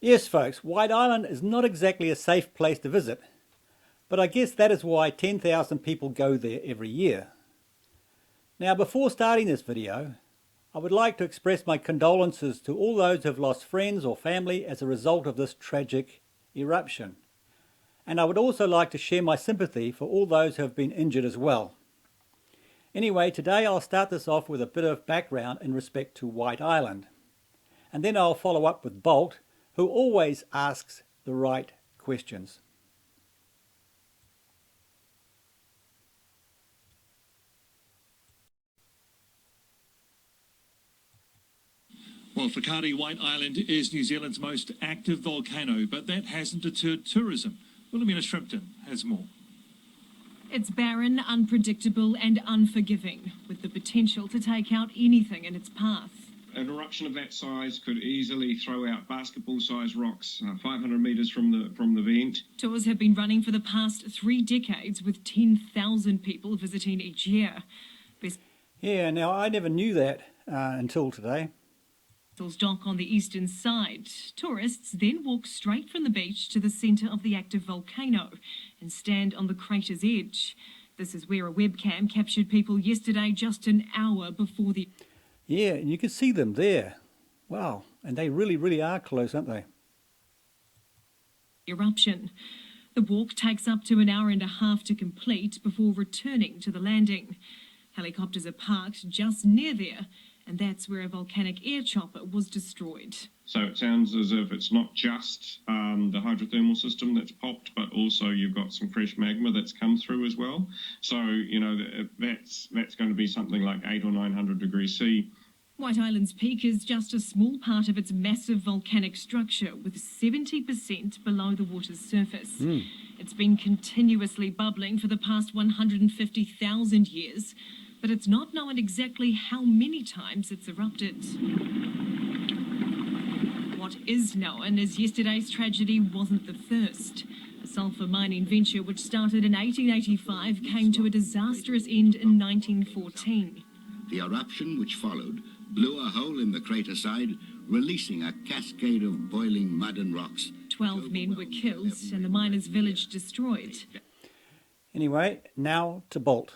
Yes, folks, White Island is not exactly a safe place to visit, but I guess that is why 10,000 people go there every year. Now, before starting this video, I would like to express my condolences to all those who have lost friends or family as a result of this tragic eruption. And I would also like to share my sympathy for all those who have been injured as well. Anyway, today I'll start this off with a bit of background in respect to White Island. And then I'll follow up with Bolt, who always asks the right questions. Well, Whakaari White Island is New Zealand's most active volcano, but that hasn't deterred tourism. Wilhelmina Shrimpton has more. It's barren, unpredictable and unforgiving, with the potential to take out anything in its path. An eruption of that size could easily throw out basketball-sized rocks 500 metres from the vent. Tours have been running for the past 3 decades, with 10,000 people visiting each year. Yeah, now I never knew that until today. Vessels dock on the eastern side. Tourists then walk straight from the beach to the centre of the active volcano and stand on the crater's edge. This is where a webcam captured people yesterday, just an hour before the... Yeah, and you can see them there. Wow, and they really are close, aren't they? Eruption. The walk takes up to an hour and a half to complete before returning to the landing. Helicopters are parked just near there, and that's where a volcanic air chopper was destroyed. So it sounds as if it's not just the hydrothermal system that's popped, but also you've got some fresh magma that's come through as well. So, you know, that's going to be something like 800 or 900 degrees C. White Island's peak is just a small part of its massive volcanic structure, with 70% below the water's surface. It's been continuously bubbling for the past 150,000 years, but it's not known exactly how many times it's erupted. What is known is yesterday's tragedy wasn't the first. A sulphur mining venture which started in 1885 came to a disastrous end in 1914. The eruption which followed blew a hole in the crater side, releasing a cascade of boiling mud and rocks. 12 men were killed and the miners' village destroyed. Anyway, now to Bolt.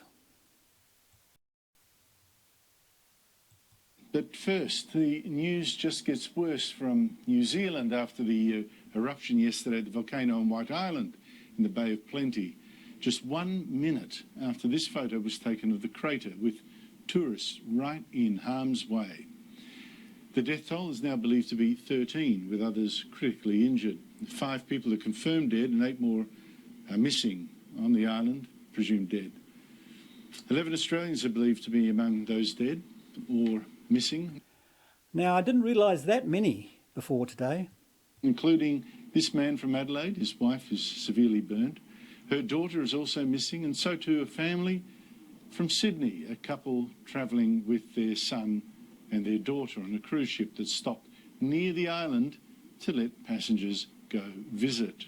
But first, the news just gets worse from New Zealand after the eruption yesterday at the volcano on White Island in the Bay of Plenty. Just 1 minute after this photo was taken of the crater, with tourists right in harm's way. The death toll is now believed to be 13, with others critically injured. 5 people are confirmed dead and 8 more are missing on the island, presumed dead. 11 Australians are believed to be among those dead or missing. Now, I didn't realise that many before today. Including this man from Adelaide. His wife is severely burnt. Her daughter is also missing, and so too a family from Sydney, a couple travelling with their son and their daughter on a cruise ship that stopped near the island to let passengers go visit.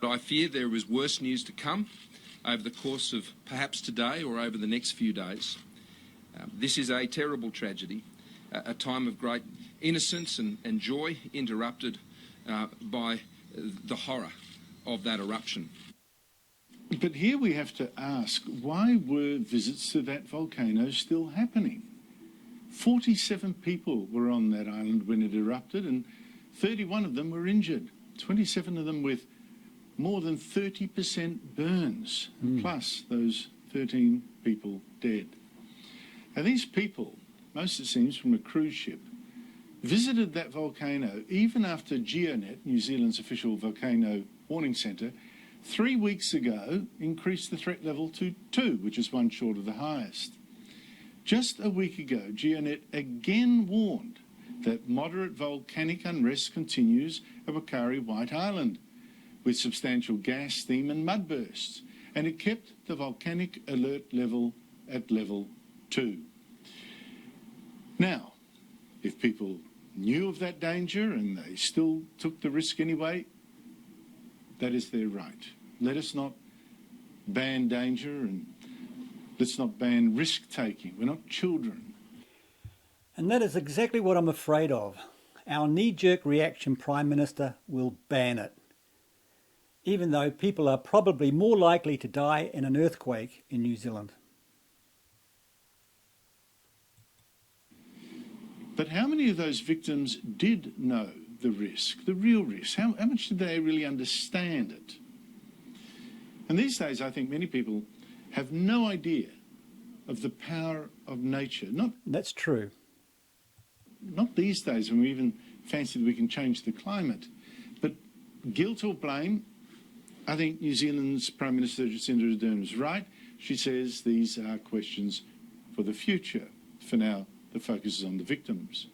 I fear there is worse news to come over the course of perhaps today or over the next few days. This is a terrible tragedy, a time of great innocence and joy interrupted by the horror of that eruption. But here we have to ask, why were visits to that volcano still happening? 47 people were on that island when it erupted, and 31 of them were injured, 27 of them with more than 30% burns, plus those 13 people dead. Now, these people, most it seems from a cruise ship, visited that volcano even after GeoNet, New Zealand's official volcano warning centre, 3 weeks ago increased the threat level to 2, which is 1 short of the highest. Just a week ago, GeoNet again warned that moderate volcanic unrest continues at Whakaari White Island, with substantial gas, steam and mud bursts, and it kept the volcanic alert level at level 2. Now, if people knew of that danger and they still took the risk anyway, that is their right. Let us not ban danger, and let's not ban risk-taking. We're not children. And that is exactly what I'm afraid of. our knee-jerk reaction Prime Minister will ban it, even though people are probably more likely to die in an earthquake in New Zealand. But how many of those victims did know the risk, the real risk? How much did they really understand it? And these days, I think many people have no idea of the power of nature. That's true. Not these days when we even fancy that we can change the climate. But guilt or blame, I think New Zealand's Prime Minister Jacinda Ardern is right. She says these are questions for the future. For now, the focus is on the victims.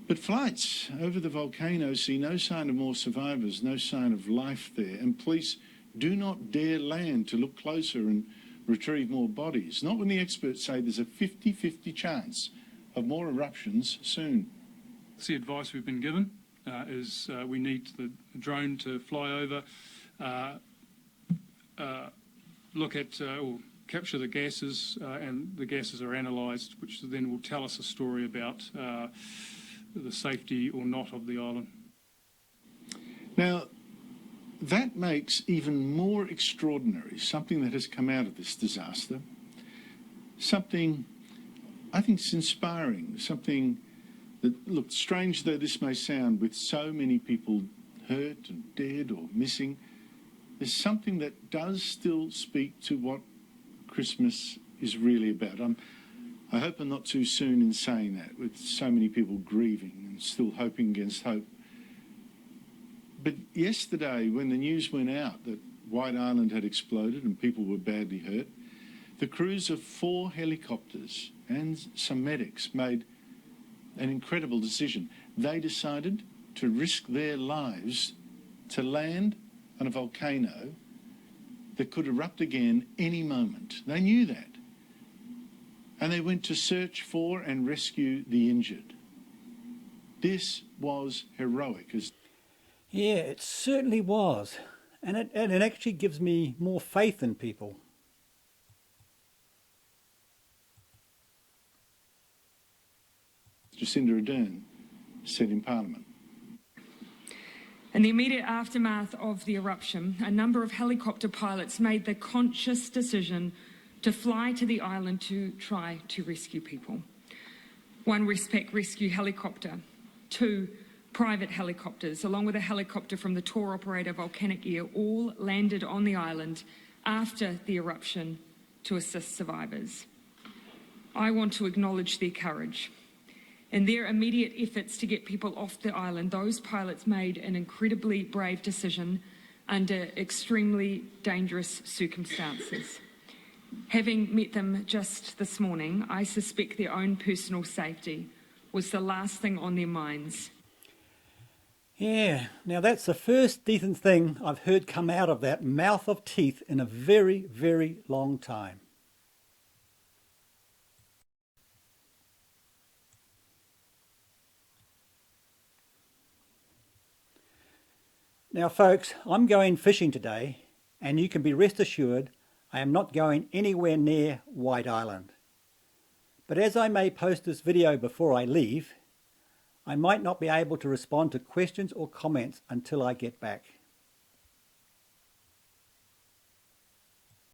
But flights over the volcano see no sign of more survivors, no sign of life there, and police do not dare land to look closer and retrieve more bodies. Not when the experts say there's a 50-50 chance of more eruptions soon. The advice we've been given is we need the drone to fly over, look at or capture the gases, and the gases are analysed, which then will tell us a story about the safety or not of the island. Now, that makes even more extraordinary something that has come out of this disaster, something I think is inspiring, something that, look, strange though this may sound, with so many people hurt and dead or missing, there's something that does still speak to what Christmas is really about. I hope I'm not too soon in saying that, with so many people grieving and still hoping against hope. But yesterday, when the news went out that White Island had exploded and people were badly hurt, the crews of 4 helicopters and some medics made an incredible decision. They decided to risk their lives to land on a volcano that could erupt again any moment. They knew that. And they went to search for and rescue the injured. This was heroic. Yeah, it certainly was. And it actually gives me more faith in people. Jacinda Ardern said in Parliament. In the immediate aftermath of the eruption, a number of helicopter pilots made the conscious decision to fly to the island to try to rescue people. 1 Respec rescue helicopter, 2 private helicopters, along with a helicopter from the tour operator Volcanic Air, all landed on the island after the eruption to assist survivors. I want to acknowledge their courage. In their immediate efforts to get people off the island, those pilots made an incredibly brave decision under extremely dangerous circumstances. Having met them just this morning, I suspect their own personal safety was the last thing on their minds. Yeah, now that's the first decent thing I've heard come out of that mouth of teeth in a very, very long time. Now folks, I'm going fishing today, and you can be rest assured I am not going anywhere near White Island. But as I may post this video before I leave, I might not be able to respond to questions or comments until I get back.